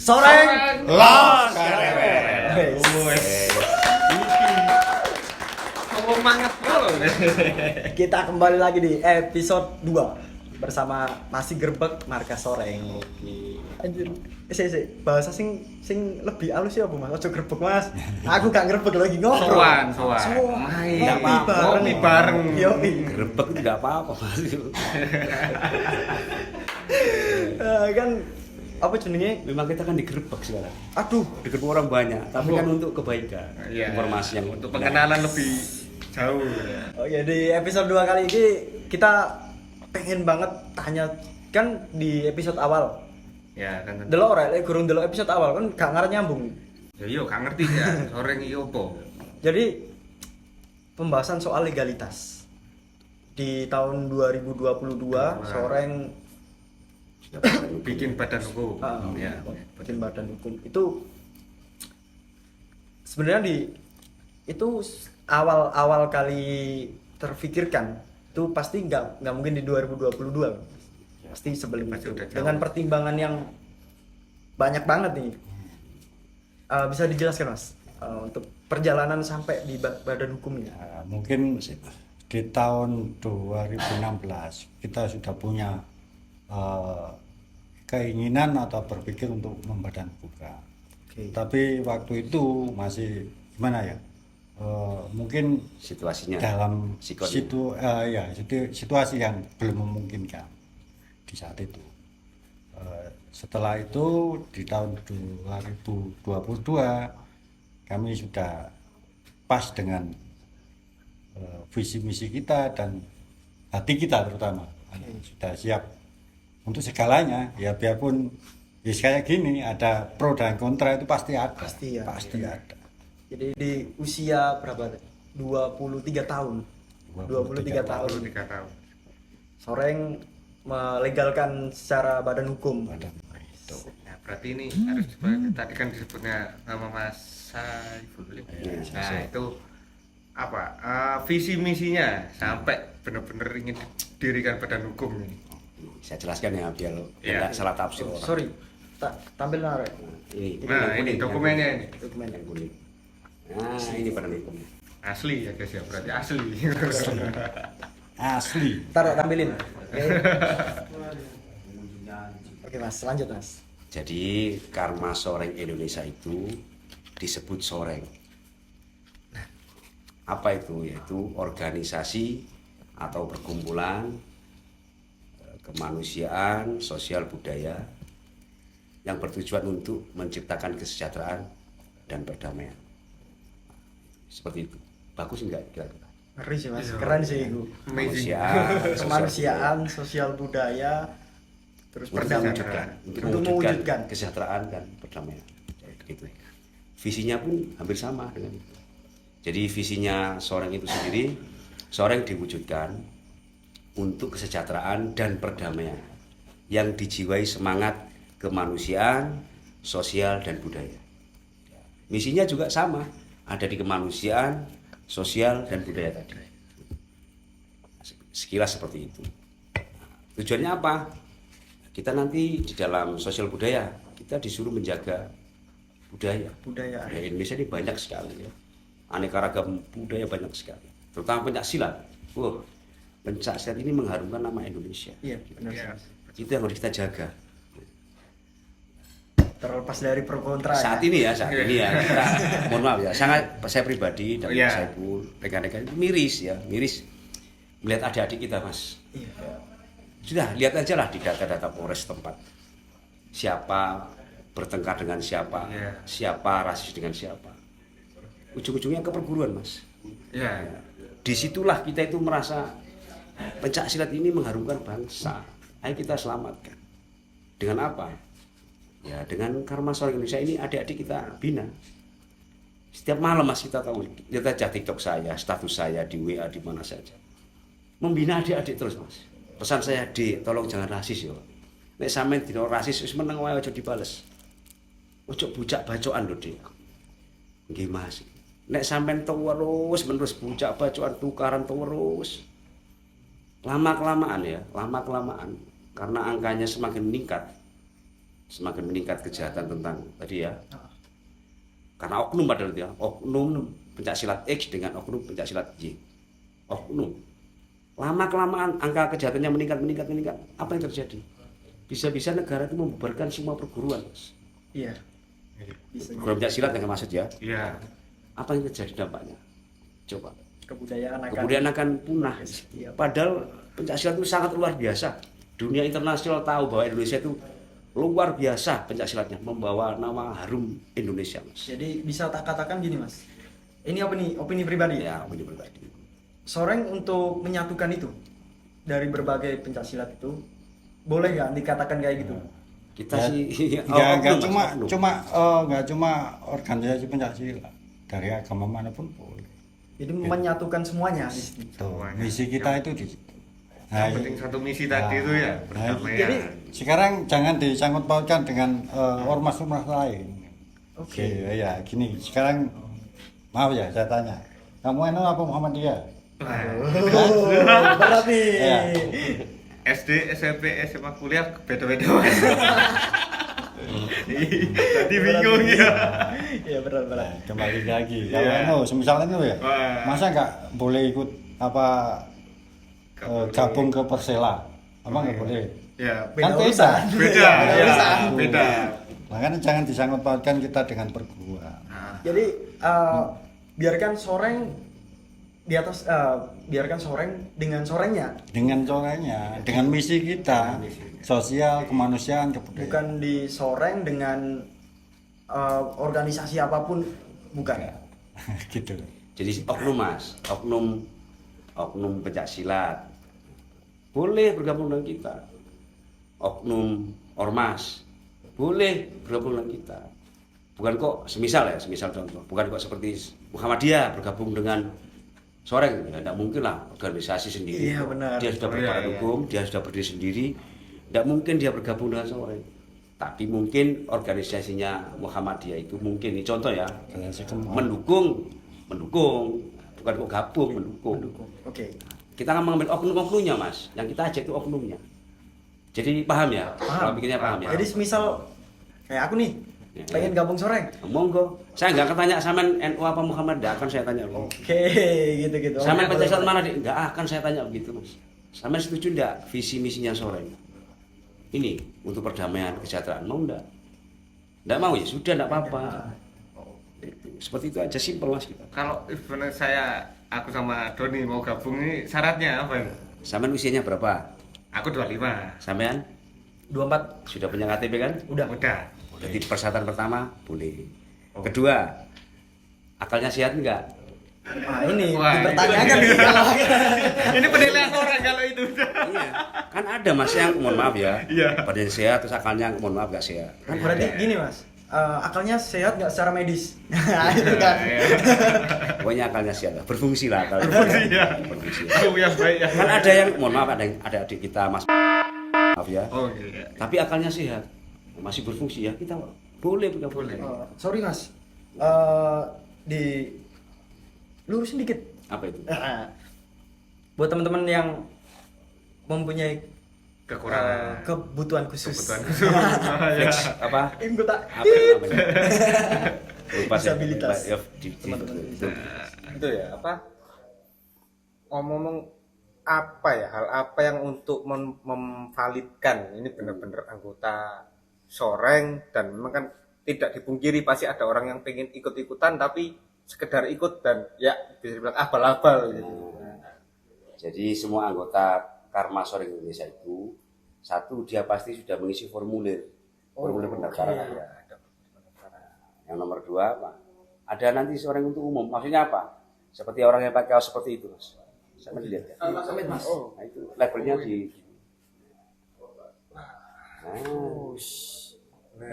Soreng Los Karewel. Ngomong banget bro. Kita kembali lagi di episode 2 bersama masih Gerbek Markas Soreng. Anjir, bahasa sing lebih halus ya Bu Mas. Ojo grebek Mas. Aku gak grebek lagi ngobrol. Sowan. Ngopi bareng. Yo, Grebek itu nggak apa-apa mas. kan apa jenenge? Memang kita kan digerebek sekarang. Aduh, Digerebek orang banyak, tapi kan untuk kebaikan. Iya. Informasi yang untuk benar. pengenalan lebih jauh. oh ya di episode 2 kali ini kita pengen banget tanya kan di episode awal. Ya kan. Delok ora lek gurung delok episode awal kan gak ngarep nyambung. Ya iya gak ngerti ya. Soreng iki opo? Jadi pembahasan soal legalitas di tahun 2022 Soreng Bikin badan hukum. ya, Ya. bikin badan hukum itu sebenarnya itu awal kali terfikirkan itu pasti nggak mungkin di 2022 pasti sebelum Pasti itu udah jauh. dengan pertimbangan yang banyak banget nih. Bisa dijelaskan Mas untuk perjalanan sampai di badan hukum ini? Mungkin di tahun 2016 kita sudah punya keinginan atau berpikir untuk membadan hukum. Oke. Tapi waktu itu masih gimana ya? Mungkin Situasinya. dalam Psikonya. situasi yang belum memungkinkan di saat itu. Setelah itu di tahun 2022 kami sudah pas dengan visi misi kita dan hati kita terutama sudah siap untuk segalanya, ya biarpun ya kayak gini ada pro dan kontra itu pasti ada. Pasti ya. Ada. Jadi di usia berapa? 23 tahun. 23 tahun. 23 tahun. Soreng melegalkan secara badan hukum. Badan itu. Nah, berarti ini harus tadi kan disebutnya nama Mas Saiful. Nah, itu apa? Visi misinya sampai benar-benar ingin didirikan badan hukum ini. Saya jelaskan ya biar Iya. nggak salah tafsir orang. Sorry, tampil nara. Ini Nah, yang ini kuning, dokumennya yang ini. Dokumen. yang kuning. Nah, ini badan hukumnya. Asli ya guys ya, berarti asli. Asli. Ntar tampilin. Oke. Oke Mas, lanjut Mas. Jadi Karma Soreng Indonesia itu disebut Soreng. Apa itu? Yaitu organisasi atau perkumpulan kemanusiaan, sosial budaya yang bertujuan untuk menciptakan kesejahteraan dan perdamaian. Seperti itu. Bagus enggak kira-kira? Ngeri sih Mas, Iya. keren sih itu. Amazing. Kemanusiaan, sosial budaya, terus perdamaian. Untuk Untuk mewujudkan. kesejahteraan dan perdamaian. Gitu. Visinya pun hampir sama dengan itu. Jadi visinya Soreng itu sendiri, Soreng diwujudkan untuk kesejahteraan dan perdamaian yang dijiwai semangat kemanusiaan, sosial dan budaya. Misinya juga sama, ada di kemanusiaan, sosial dan budaya tadi. Sekilas seperti itu. Tujuannya apa? Kita nanti di dalam sosial budaya kita disuruh menjaga budaya. Budaya. Budaya Indonesia ini banyak sekali ya. Aneka ragam budaya banyak sekali. Terutama pencaksilat. Pencaksilat ini mengharumkan nama Indonesia. Iya, benar sih, Iya. Mas. Itu yang harus kita jaga. Terlepas dari pro kontra Saat ya. ini ya, kita, mohon maaf ya, saya pribadi dan Iya. saya pun rekan-rekan itu miris melihat adik-adik kita mas. Iya. Sudah lihat aja lah di data-data Polres tempat siapa bertengkar dengan siapa, Iya. siapa rasis dengan siapa. Ujung-ujungnya ke perguruan mas. Ya. Disitulah kita itu merasa pencaksilat ini mengharumkan bangsa. Ayo kita selamatkan. Dengan apa? Ya dengan Karma Soreng Indonesia ini adik-adik kita bina. Setiap malam mas kita tahu, lihat aja TikTok saya, status saya di WA di mana saja. Membina adik-adik terus mas. Pesan saya, tolong jangan rasis ya. Nek sampean dino rasis wis meneng wae aja dibales. Ojo bucak bacokan lho, Dik. Nggih Mas. Nek sampean terus bucak bacokan tukaran terus. Lama-kelamaan karena angkanya semakin meningkat. semakin meningkat kejahatan tentang tadi ya. Karena oknum padahal itu ya, oknum pencaksilat X dengan oknum pencaksilat Y. Oknum. Lama kelamaan angka kejahatannya meningkat. Apa yang terjadi? Bisa-bisa negara itu membubarkan semua perguruan, Mas. Iya. Bisa. Perguruan pencaksilat yang maksud ya. Iya. Apa yang terjadi dampaknya? Coba. Kebudayaan akan punah. Iya. Padahal pencaksilat itu sangat luar biasa. Dunia internasional tahu bahwa Indonesia itu luar biasa pencaksilatnya, membawa nama harum Indonesia, Mas. Jadi bisa tak katakan gini, Mas. Ini apa nih opini pribadi? Ya, opini pribadi. Soreng untuk menyatukan itu dari berbagai pencaksilat itu boleh nggak dikatakan kayak gitu? Kita Ya, sih nggak oknum, Mas, oknum. nggak cuma organisasi pencaksilat, dari agama manapun boleh. Jadi menyatukan semuanya di sini. Tuh, misi kita itu di situ. Nah, Yang penting satu misi tadi itu ya berdamaian. Jadi sekarang jangan disangkut pautkan dengan ormas-ormas lain. Oke. Ya gini, sekarang maaf ya saya tanya, kamu NU apa Muhammadiyah? berat nih. Iya. SD, SMP, SMA, kuliah beda-beda Mas. Jadi bingung ya. Iya berat. Nah, kembali lagi. Iya. Kalau NU, semisal NU ya, Wah. masa nggak boleh ikut apa gabung ke Persela? Apa nggak boleh? Ya, Beda Kan urusan. beda. Ya, urusan. beda. Makanya jangan disangkut pautkan kita dengan perguruan. Nah, Jadi biarkan Soreng di atas biarkan Soreng dengan sorengnya, Dengan coranya, dengan misi kita, sosial, kemanusiaan, kebudayaan. bukan di Soreng dengan organisasi apapun, bukan. Gitu. Jadi oknum, Mas, oknum pencaksilat boleh bergabung dengan kita. Oknum ormas boleh bergabung dengan kita. Bukan kok semisal contoh, bukan kok seperti Muhammadiyah bergabung dengan Soreng, ya tidak mungkin lah, organisasi sendiri. Iya, benar. Dia sudah berbadan Iya. hukum, dia sudah berdiri sendiri, tidak mungkin dia bergabung dengan Soreng. Tapi mungkin organisasinya Muhammadiyah itu mungkin, ini contoh ya, mendukung, bukan kok gabung, mendukung. Oke. Kita akan mengambil oknum-oknumnya, Mas. Yang kita ajak itu oknumnya. Jadi paham ya? Kalau pikirnya paham ya? Jadi semisal kayak aku nih Ya. pengen gabung Soreng. Monggo. Saya nggak akan tanya samen NU apa Muhammad, nggak akan saya tanya. Oke, gitu. Samen Oke, Pancasila boleh. mana? Nggak akan saya tanya begitu, Mas. Samen setuju nggak visi misinya Soreng? Ini untuk perdamaian, kesejahteraan, mau nggak? Nggak mau ya sudah, nggak apa-apa. Seperti itu aja, simpel, Mas, kita. kalau event aku sama Doni mau gabung ini syaratnya apa? Samen usianya berapa? Aku 25. Sampean 24 sudah punya KTP kan? udah. Jadi persyaratan pertama boleh. Oh. Kedua, akalnya sehat enggak? Nah, ini Wah, dipertanyakan nih kalau Ini penilaian orang kalau itu. Iya. Kan ada Mas yang mohon maaf ya. Iya. Badan sehat terus akalnya mohon maaf enggak sehat. Kan berarti ada. gini, Mas. Akalnya sehat nggak secara medis? Nah, itu kan. Iya. Pokoknya akalnya sehat lah. Berfungsi lah akalnya. Berfungsi, ya. Berfungsi. Oh, yang baik ya. Kan ada yang mohon maaf ada adik kita Mas maaf ya. Oh iya. Tapi akalnya sehat. Masih berfungsi ya, kita boleh bergabung. Boleh. Sorry, Mas. Di lurusin dikit. Apa itu? Buat teman-teman yang mempunyai Kekurangan. kebutuhan khusus. Kebutuhan khusus. Ya. Flex, apa? Anggota. Apa namanya? Lupa saya. Disabilitas. Ya, Teman-teman itu. Itu ya apa? Ngomong apa ya hal apa yang untuk memvalidkan ini benar-benar anggota Soreng, dan memang kan tidak dipungkiri pasti ada orang yang pengen ikut-ikutan tapi sekedar ikut dan ya bisa dibilang abal-abal gitu. Jadi semua anggota Karma Soreng Indonesia itu satu dia pasti sudah mengisi formulir pendaftaran oke. ada. Yang nomor dua apa? Ada nanti Soreng untuk umum. Maksudnya apa? Seperti orang yang pakai kaos seperti itu, Mas. Sampai dilihat ya. Mas. Nah itu labelnya di.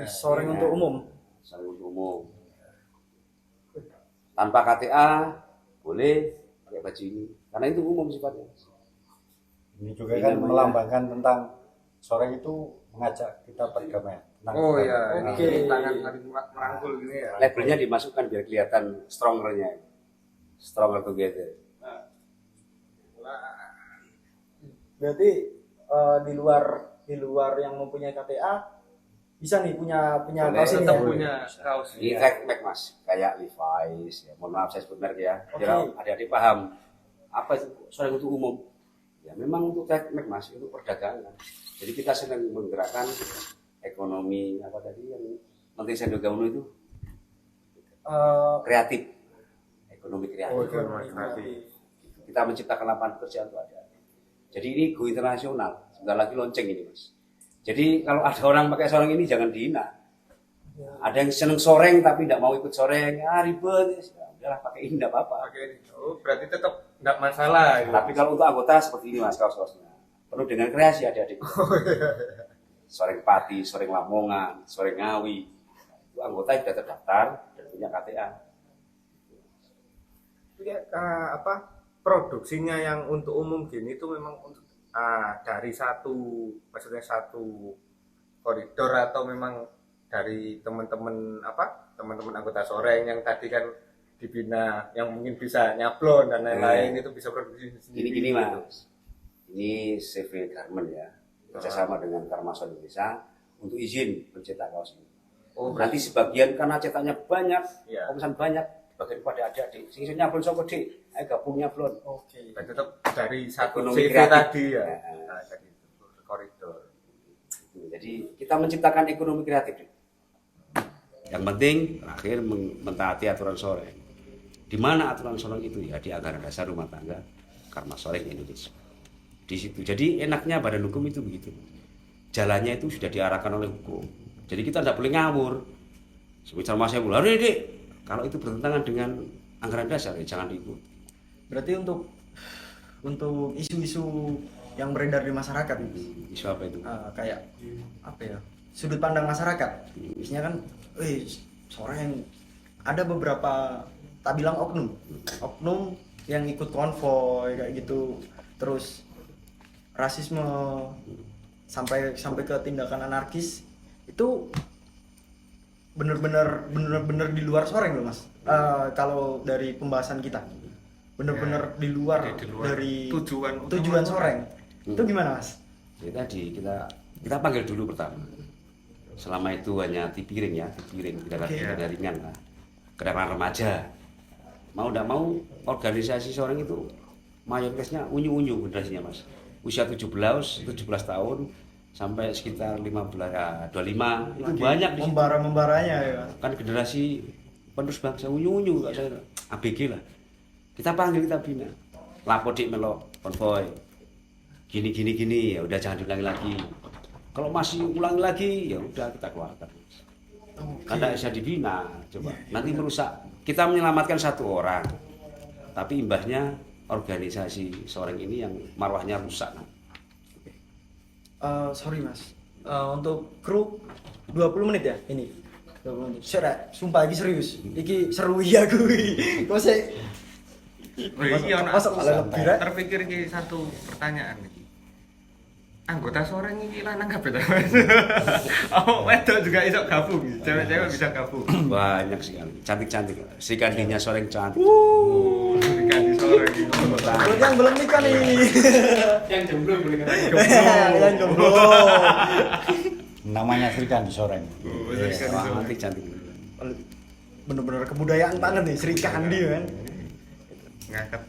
Soreng untuk umum. Soreng untuk umum. Tanpa KTA boleh pakai baju ini karena itu umum sifatnya. Ini juga kan melambangkan tentang Soreng itu mengajak kita berdamai. Oh iya, Oke. tangan saling merangkul gini ya. Labelnya dimasukkan biar kelihatan strongernya. Stronger together. Berarti di luar yang mempunyai KTA bisa nih punya Boleh, kaos ini tetap ya? punya kaos. Ini track mas, kayak Levi's. Ya, mohon maaf saya sebut merek ya. Oke. Biar adik-adik paham apa itu soreng untuk umum. Ya memang untuk track mas, untuk perdagangan. Jadi kita sedang menggerakkan ekonomi apa tadi yang Menteri Sandiaga Uno itu kreatif, ekonomi kreatif. Oh, ekonomi kreatif. Kita menciptakan lapangan kerja untuk adik-adik. Jadi ini go internasional. Sebentar lagi lonceng ini mas. Jadi kalau ada orang pakai soreng ini jangan dihina. Ada yang seneng soreng tapi tidak mau ikut soreng, ribet, ya udahlah pakai ini tidak apa-apa. Oke. Oh, berarti tetap enggak masalah. Gitu. Tapi kalau untuk anggota seperti ini mas kaos-kaosnya, penuh dengan kreasi adik-adik. Soreng Pati, soreng Lamongan, soreng Ngawi, itu anggota yang sudah terdaftar dan punya KTA. Produksinya yang untuk umum gini itu memang untuk dari maksudnya satu koridor atau memang dari teman-teman anggota soreng yang tadi kan dibina yang mungkin bisa nyablon dan lain-lain itu bisa produksi sendiri. Gini gitu. mas, ini CV Garment ya, kerjasama dengan Karmason Indonesia untuk izin mencetak kaos ini. Oh, Nanti sebagian karena cetaknya banyak, Iya. pemesan banyak, bagian pada adik-adik. Sing iso nyablon sapa dik? Ayo gabung nyablon. Oke. berarti tetap dari satu Ekonomi CV kreatif. tadi ya. Ya. Nah, tadi itu koridor. Jadi kita menciptakan ekonomi kreatif. Yang penting terakhir mentaati aturan soreng. Di mana aturan soreng itu ya di anggaran dasar rumah tangga Karma Soreng Indonesia. Di situ. Jadi enaknya badan hukum itu begitu. Jalannya itu sudah diarahkan oleh hukum. Jadi kita tidak boleh ngawur. Semisal Mas Saiful, Dik, kalau itu bertentangan dengan anggaran dasar ya jangan diikut. Berarti untuk isu-isu yang beredar di masyarakat Isu apa itu? kayak apa ya? Sudut pandang masyarakat. Biasanya kan soreng ada beberapa tak bilang oknum yang ikut konvoy kayak gitu. Terus rasisme sampai ke tindakan anarkis itu bener-bener di luar soreng loh mas. Kalau dari pembahasan kita bener-bener di luar dari tujuan soreng. Itu gimana mas? Jadi tadi kita panggil dulu pertama. Selama itu hanya tipiring tidak ringan lah. Kendaraan remaja. Mau tidak mau organisasi soreng itu mayoritasnya unyu-unyu generasinya mas. Usia 17 tahun sampai sekitar 25 itu banyak di situ. Membara-membaranya ya. Kan generasi penerus bangsa unyu-unyu enggak saya ABG lah. Kita panggil, kita bina. Lapo dik melok konvoy. Gini ya udah jangan diulangi lagi. Kalau masih ulangi lagi ya udah kita keluarkan. Karena bisa dibina coba. Nanti merusak. Kita menyelamatkan satu orang. Tapi imbasnya organisasi soreng ini yang marwahnya rusak. Sorry mas, untuk kru 20 menit ya ini 20 menit. Sumpah iki serius, iki seru iya gue. Kok sih? Iya, Masuk lebih rek. terpikir ki satu pertanyaan iki. Anggota soreng iki lanang kabeh ta? Oh, wedok juga iso gabung. Cewek-cewek bisa gabung. Banyak sekali. Cantik-cantik. Sri Kandinya soreng cantik. Dikasih soreng iki. Buat yang belum nikah nih. Yang jomblo boleh kata Yang jomblo. Namanya Sri Kandi Soreng. Cantik. Bener-bener kebudayaan banget nih Sri Kandi kan. Ngangkat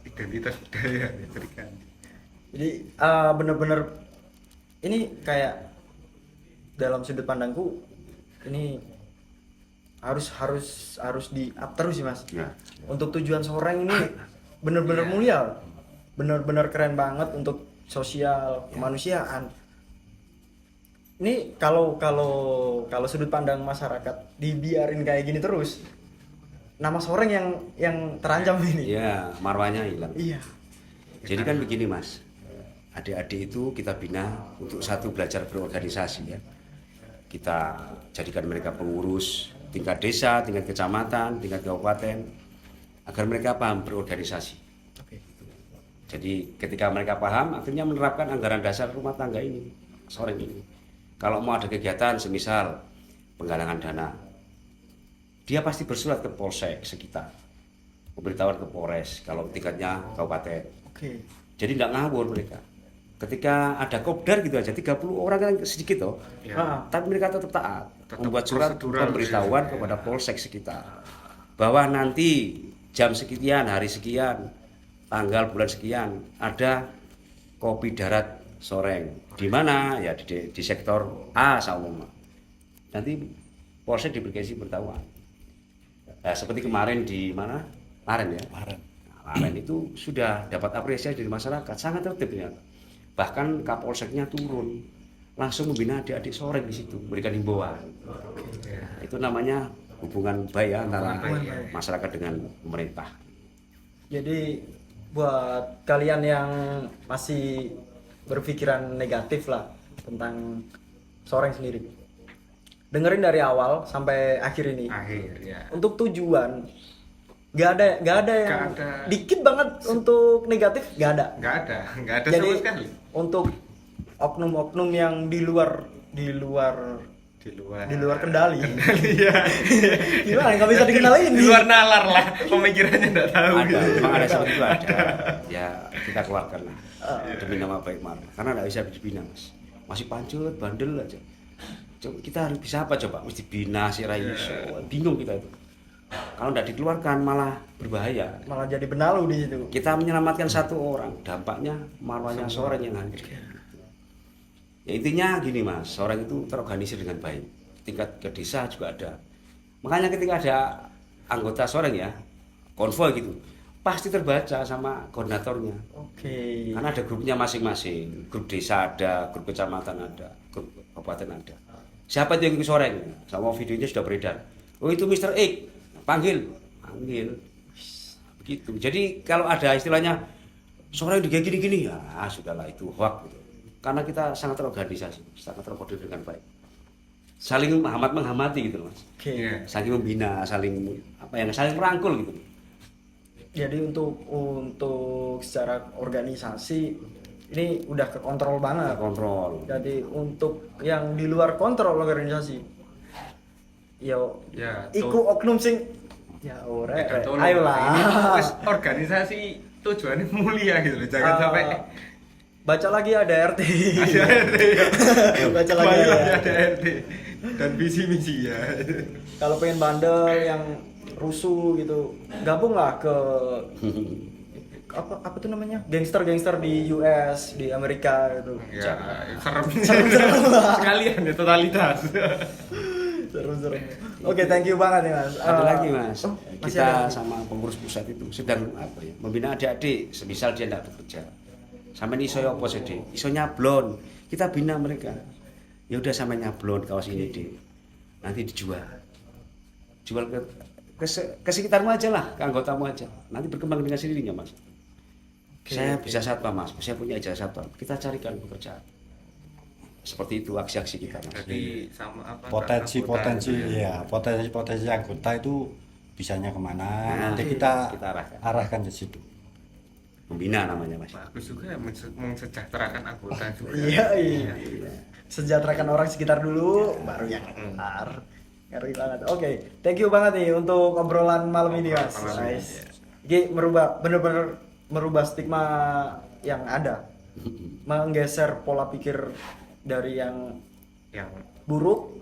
identitas budaya Sri Kandi. Jadi bener-bener ini kayak dalam sudut pandangku ini harus di up terus sih mas. Ya. Untuk tujuan soreng ini bener-bener mulia, bener-bener keren banget untuk sosial kemanusiaan. Ini kalau sudut pandang masyarakat dibiarin kayak gini terus, nama soreng yang terancam ini. Iya, marwahnya hilang. Iya. Jadi kan begini mas, adik-adik itu kita bina untuk satu belajar berorganisasi ya. Kita jadikan mereka pengurus tingkat desa, tingkat kecamatan, tingkat kabupaten, agar mereka paham berorganisasi. Oke. Jadi ketika mereka paham, akhirnya menerapkan anggaran dasar rumah tangga ini, soreng ini. Kalau mau ada kegiatan, semisal penggalangan dana, dia pasti bersurat ke polsek sekitar, pemberitahuan ke Polres kalau tingkatnya kabupaten. Oke. Jadi tidak ngawur mereka. ketika ada kopdar gitu aja 30 orang kan sedikit toh. Ya. Tapi mereka tetap taat, Tetap membuat surat prosedural, pemberitahuan ya. kepada polsek sekitar bahwa nanti jam sekian, hari sekian, tanggal bulan sekian ada kopi darat Soreng. Di mana? Ya di sektor A sama. Nanti polsek diberi pemberitahuan. Nah, seperti kemarin di mana? Laren ya. Laren itu sudah dapat apresiasi dari masyarakat, sangat tertib ternyata. Bahkan Kapolseknya turun, langsung membina adik-adik Soreng di situ, memberikan himbauan. Itu namanya hubungan baik ya, antara masyarakat dengan pemerintah. Jadi buat kalian yang masih berpikiran negatif lah tentang Soreng sendiri, dengerin dari awal sampai akhir ini. Akhir ya. Untuk tujuan nggak ada yang Nggak ada. dikit banget untuk negatif, nggak ada. Nggak ada Jadi sama sekali. untuk oknum-oknum yang di luar Di luar kendali. Iya. Gimana nggak bisa dikenalin Di luar nalar lah, pemikirannya nggak tahu. Ada, gitu. memang ada seperti itu ada. Ya kita keluarkan lah demi nama baik marwah. Karena nggak bisa dibina mas, masih pancut, bandel aja. Coba kita harus bisa apa coba? Mesti bina si Raiso, bingung kita itu. Kalau nggak dikeluarkan malah berbahaya. Malah jadi benalu di situ. Kita menyelamatkan satu orang, dampaknya marwahnya Soreng yang hancur. Ya intinya gini mas, Soreng itu terorganisir dengan baik. Tingkat ke desa juga ada. Makanya ketika ada anggota Soreng ya, konvoy gitu, pasti terbaca sama koordinatornya. Oke. Karena ada grupnya masing-masing. Grup desa ada, grup kecamatan ada, grup kabupaten ada. Siapa itu yang ikut Soreng? Sama videonya sudah beredar. Oh itu Mr. X, panggil. Begitu. Jadi kalau ada istilahnya Soreng kayak gini-gini, ya sudahlah itu hoax gitu. Karena kita sangat terorganisasi, sangat terkoordinir dengan baik. Saling menghamati gitu loh mas. Oke. Iya. Saling membina, saling saling merangkul gitu. Jadi untuk secara organisasi ini udah kekontrol banget. Kontrol. Jadi untuk yang di luar kontrol organisasi, yo, Ya, iku oknum sing, ya ore, Mereka tolong. ayolah. Ini wes organisasi tujuannya mulia gitu loh. Jangan sampai Baca lagi ada RT. ada RT ya. Baca lagi Baik ada. ada RT dan visi misi ya. Kalau pengen bandel yang rusuh gitu, gabunglah ke apa tuh namanya, gangster di US, di Amerika gitu. Ya, serem sekalian ya totalitas. Seru. Oke, thank you banget nih mas. Ada lagi mas, oh, masih kita ada. sama pengurus pusat itu sedang membina adik-adik, semisal dia tidak bekerja. Sampai ini iso apa sih deh? Iso nyablon, kita bina mereka. Ya udah sampai nyablon kaos ini deh. Nanti dijual, jual ke sekitarmu aja lah, ke anggotamu aja. Nanti berkembang dengan sendirinya mas. Saya bisa satpam mas, saya punya ijazah satpam. Kita carikan pekerjaan. Seperti itu aksi-aksi kita mas. Jadi sama apa? Potensi anggota gitu ya. potensi anggota itu bisanya kemana, Nah, nanti kita kita arahkan. arahkan ke situ. Membina namanya mas. Bagus juga ya, mensejahterakan anggota juga. Iya. Sejahterakan orang sekitar dulu, baru yang keluar. Ngeri banget. Oke, thank you banget nih untuk obrolan malam ini mas. Malam ini, Nice. Ini bener-bener merubah stigma yang ada, menggeser pola pikir dari yang Yang buruk.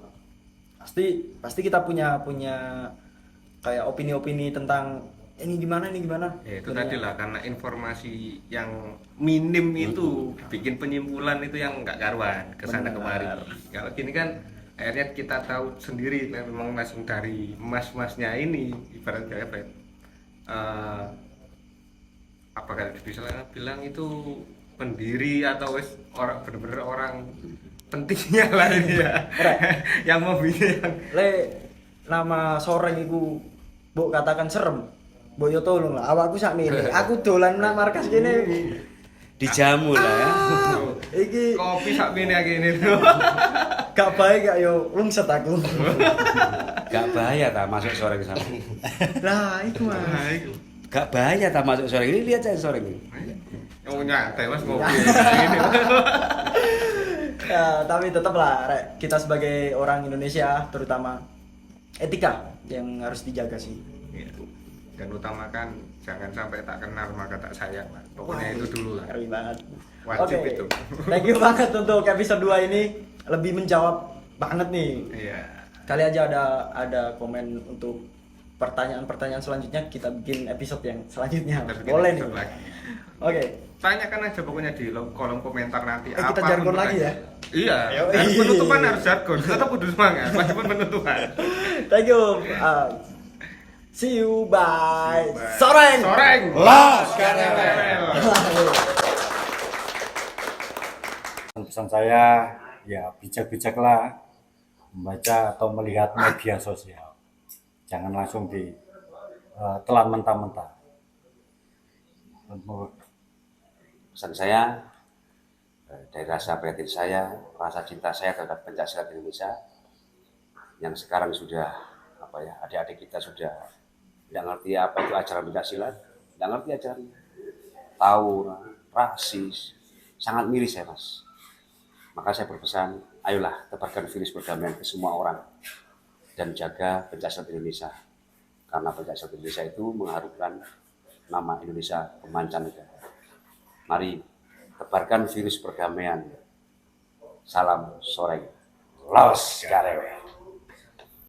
Pasti kita punya kayak opini-opini tentang ini gimana. ya, itu tadi lah, karena informasi yang minim itu bikin penyimpulan itu yang nggak karuan kesana kemari. Kalau gini kan akhirnya kita tahu sendiri memang langsung dari mas-masnya ini, ibarat kayak apa kalau bisa bilang itu pendiri atau wes orang bener-bener orang pentingnya lah ini ya. Yang membina yang Le nama Soreng iku mbok katakan serem. Mbok yo tolong lah awakku sak milih. Aku dolan nang markas kene. Dijamu lah ya. Iki kopi sak ini gini. gak baik gak yo lungset aku. Gak bahaya tak masuk sore ke sana. Nah, itu Mas. Gak bahaya tak masuk sore ini, lihat saya sore ini. Yang nyantai mas ngopi Ya. ini. Ya, tapi tetap lah Rek, kita sebagai orang Indonesia terutama etika yang harus dijaga sih. dan utamakan jangan sampai tak kenal maka tak sayang lah. Pokoknya itu dulu lah. Keren banget. Wajib Oke. itu. Thank you banget untuk episode 2 ini, lebih menjawab banget nih. Iya. Kali aja ada komen untuk pertanyaan-pertanyaan selanjutnya, kita bikin episode yang selanjutnya. Kita bikin Boleh nih. episode lagi. Oke. Tanyakan aja pokoknya di kolom komentar nanti. Kita jargon lagi ya? Iya. Yoi. Harus penutupan harus jargon. Tetap kudu semangat. Meskipun penutupan. Thank you. See you, bye. Bye. Soreng. Soreng. Los Karewel. Pesan saya ya bijak-bijaklah membaca atau melihat media sosial. Jangan langsung telan mentah-mentah. Pesan saya dari rasa prihatin saya, rasa cinta saya terhadap pencaksilat Indonesia yang sekarang sudah adik-adik kita sudah tidak ngerti apa itu ajaran pencaksilat, tidak ngerti ajaran tawuran, rasis, sangat miris ya mas. Maka saya berpesan, ayolah tebarkan virus perdamaian ke semua orang dan jaga pencaksilat Indonesia, karena pencaksilat Indonesia itu mengharumkan nama Indonesia ke mancanegara. Mari tebarkan virus perdamaian. Salam Soreng. Los Karewel.